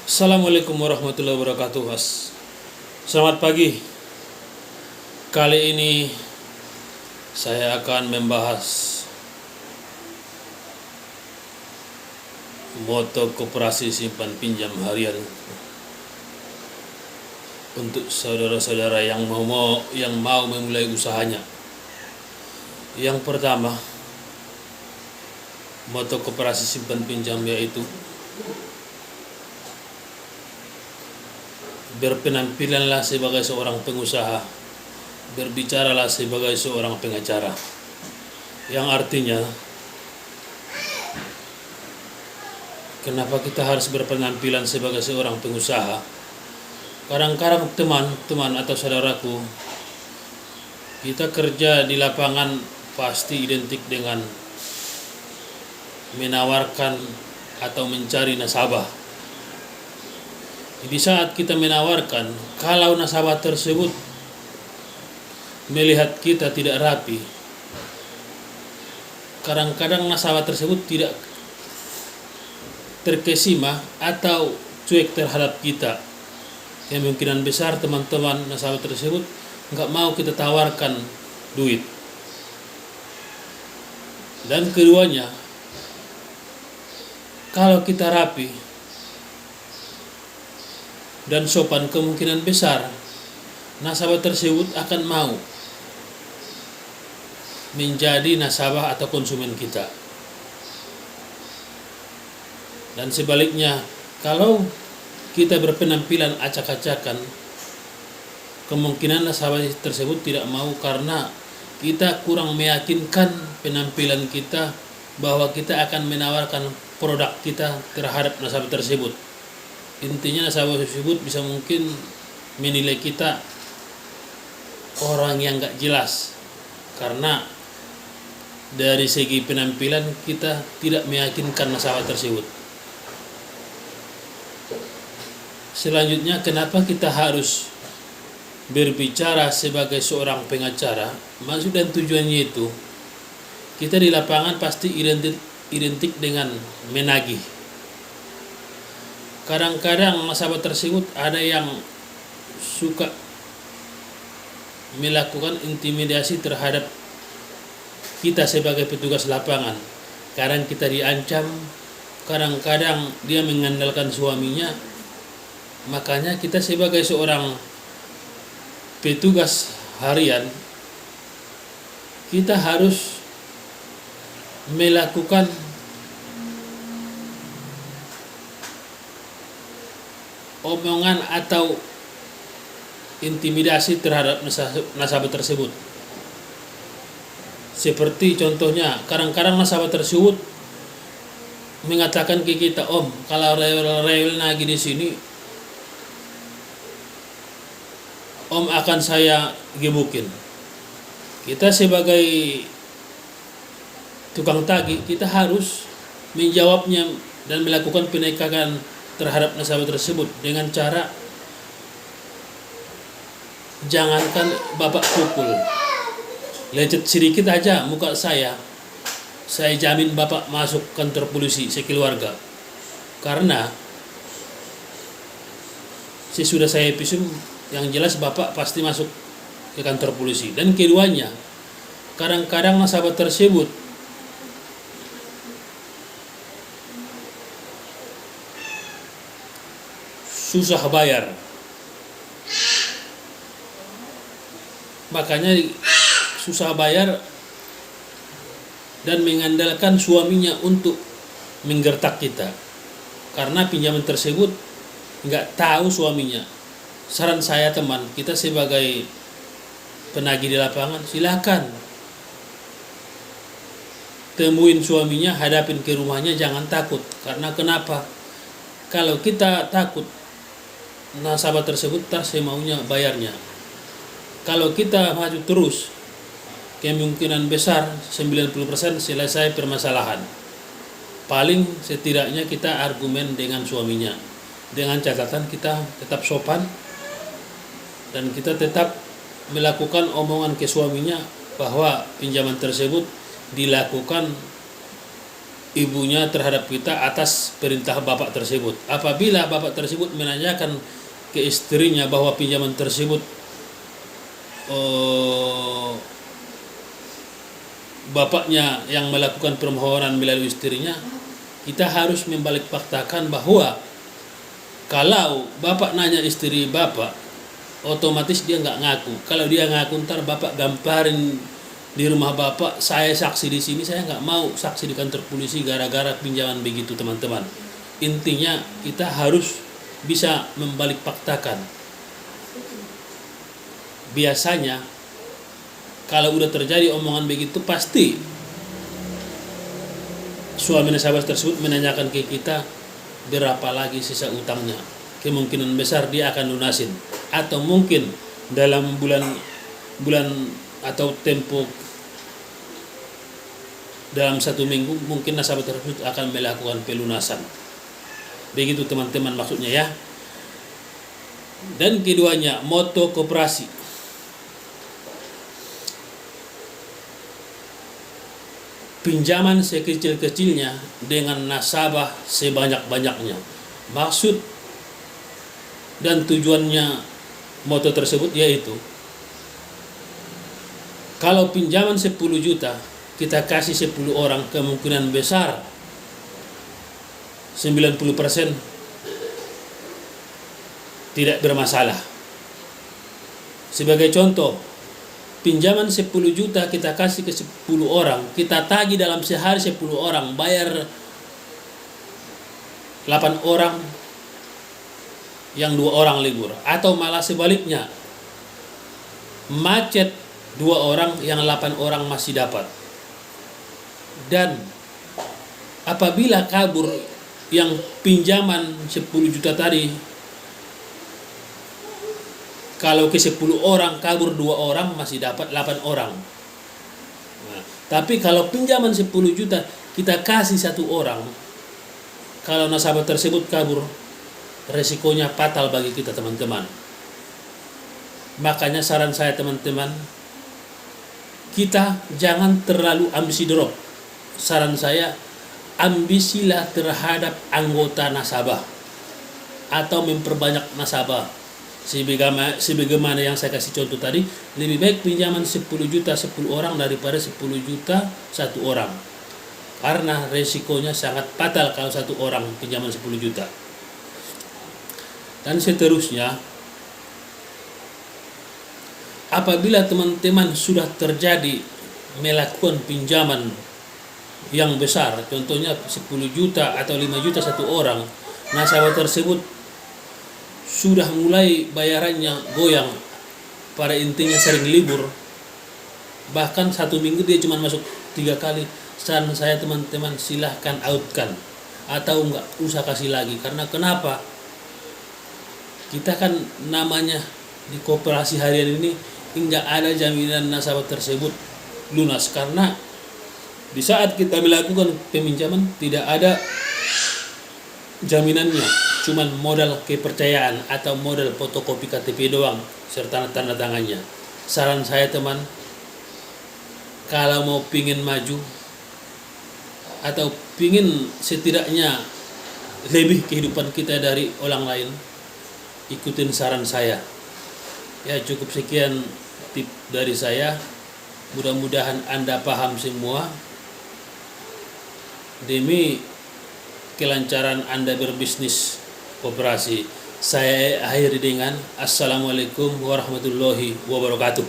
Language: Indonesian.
Assalamualaikum warahmatullahi wabarakatuh, Mas. Selamat pagi. Kali ini saya akan membahas moto koperasi simpan pinjam harian untuk saudara-saudara yang mau memulai usahanya. Yang pertama, moto koperasi simpan pinjam yaitu berpenampilanlah sebagai seorang pengusaha, berbicaralah sebagai seorang pengacara. Yang artinya, kenapa kita harus berpenampilan sebagai seorang pengusaha? Kadang-kadang teman-teman atau saudaraku, kita kerja di lapangan pasti identik dengan menawarkan atau mencari nasabah. Di saat kita menawarkan, kalau nasabah tersebut melihat kita tidak rapi, kadang-kadang nasabah tersebut tidak terkesima atau cuek terhadap kita. Kemungkinan besar teman-teman nasabah tersebut nggak mau kita tawarkan duit. Dan keduanya, kalau kita rapi dan sopan, kemungkinan besar nasabah tersebut akan mau menjadi nasabah atau konsumen kita. Dan sebaliknya, kalau kita berpenampilan acak-acakan, kemungkinan nasabah tersebut tidak mau karena kita kurang meyakinkan penampilan kita bahwa kita akan menawarkan produk kita terhadap nasabah tersebut. Intinya nasabah tersebut bisa mungkin menilai kita orang yang gak jelas karena dari segi penampilan kita tidak meyakinkan nasabah tersebut. Selanjutnya, kenapa kita harus berbicara sebagai seorang pengacara? Maksud dan tujuannya itu, kita di lapangan pasti identik dengan menagih. Kadang-kadang nasabah tersebut ada yang suka melakukan intimidasi terhadap kita sebagai petugas lapangan. Kadang kita diancam, kadang-kadang dia mengandalkan suaminya. Makanya kita sebagai seorang petugas harian, kita harus melakukan omongan atau intimidasi terhadap nasabah tersebut. Seperti contohnya, kadang-kadang nasabah tersebut mengatakan ke kita, "Om, kalau rewel lagi di sini, Om akan saya gebukin." Kita sebagai tukang tagih, kita harus menjawabnya dan melakukan penegakan terhadap nasabah tersebut dengan cara, jangankan Bapak pukul, lecet sedikit aja muka saya jamin Bapak masuk kantor polisi sekeluarga. Karena sesudah saya visum, yang jelas Bapak pasti masuk ke kantor polisi. Dan keduanya, kadang-kadang nasabah tersebut susah bayar. Makanya susah bayar dan mengandalkan suaminya untuk menggertak kita. Karena pinjaman tersebut nggak tahu suaminya. Saran saya teman, kita sebagai penagih di lapangan, silakan temuin suaminya, hadapin ke rumahnya, jangan takut. Karena kenapa? Kalau kita takut, nasabah tersebut semaunya bayarnya. Kalau kita maju terus, kemungkinan besar 90% selesai permasalahan. Paling setidaknya kita argumen dengan suaminya, dengan catatan kita tetap sopan dan kita tetap melakukan omongan ke suaminya bahwa pinjaman tersebut dilakukan ibunya terhadap kita atas perintah bapak tersebut. Apabila bapak tersebut menanyakan ke istrinya bahwa pinjaman tersebut bapaknya yang melakukan permohonan melalui istrinya, kita harus membalik faktakan bahwa kalau bapak nanya istri bapak, otomatis dia nggak ngaku. Kalau dia ngaku, ntar bapak gamparin di rumah bapak, saya saksi di sini, saya nggak mau saksi di kantor polisi gara-gara pinjaman begitu, teman-teman. Intinya kita harus bisa membalik faktakan. Biasanya kalau udah terjadi omongan begitu, pasti suami nasabah tersebut menanyakan ke kita berapa lagi sisa utangnya. Kemungkinan besar dia akan lunasin, atau mungkin dalam bulan atau tempo dalam 1 minggu mungkin nasabah tersebut akan melakukan pelunasan. Begitu teman-teman maksudnya ya. Dan keduanya, moto koperasi. Pinjaman sekecil-kecilnya dengan nasabah sebanyak-banyaknya. Maksud dan tujuannya moto tersebut yaitu, kalau pinjaman 10 juta kita kasih 10 orang, kemungkinan besar 90% tidak bermasalah. Sebagai contoh, pinjaman 10 juta kita kasih ke 10 orang, kita tagih dalam sehari 10 orang, bayar 8 orang, yang 2 orang libur. Atau malah sebaliknya, macet 2 orang, yang 8 orang masih dapat. Dan apabila kabur yang pinjaman 10 juta tadi, kalau ke 10 orang kabur 2 orang, masih dapat 8 orang. Nah, tapi kalau pinjaman 10 juta kita kasih 1 orang, kalau nasabah tersebut kabur, resikonya fatal bagi kita, teman-teman. Makanya saran saya, teman-teman, kita jangan terlalu ambisi drop. Saran saya, ambisilah terhadap anggota nasabah atau memperbanyak nasabah. Sebagaimana yang saya kasih contoh tadi, lebih baik pinjaman 10 juta 10 orang daripada 10 juta 1 orang. Karena resikonya sangat fatal kalau 1 orang pinjaman 10 juta. Dan seterusnya, apabila teman-teman sudah terjadi melakukan pinjaman yang besar, contohnya 10 juta atau 5 juta 1 orang, nasabah tersebut sudah mulai bayarannya goyang, pada intinya sering libur, bahkan 1 minggu dia cuma masuk 3 kali, saran saya, teman-teman, silahkan outkan atau enggak usah kasih lagi. Karena kenapa? Kita kan namanya di koperasi harian ini enggak ada jaminan nasabah tersebut lunas, karena di saat kita melakukan peminjaman tidak ada jaminannya, cuman modal kepercayaan atau modal fotokopi KTP doang serta tanda tangannya. Saran saya, teman, kalau mau pingin maju atau pingin setidaknya lebih kehidupan kita dari orang lain, ikutin saran saya. Ya, cukup sekian tip dari saya. Mudah-mudahan Anda paham semua. Demi kelancaran Anda berbisnis koperasi, saya akhiri dengan Assalamualaikum warahmatullahi wabarakatuh.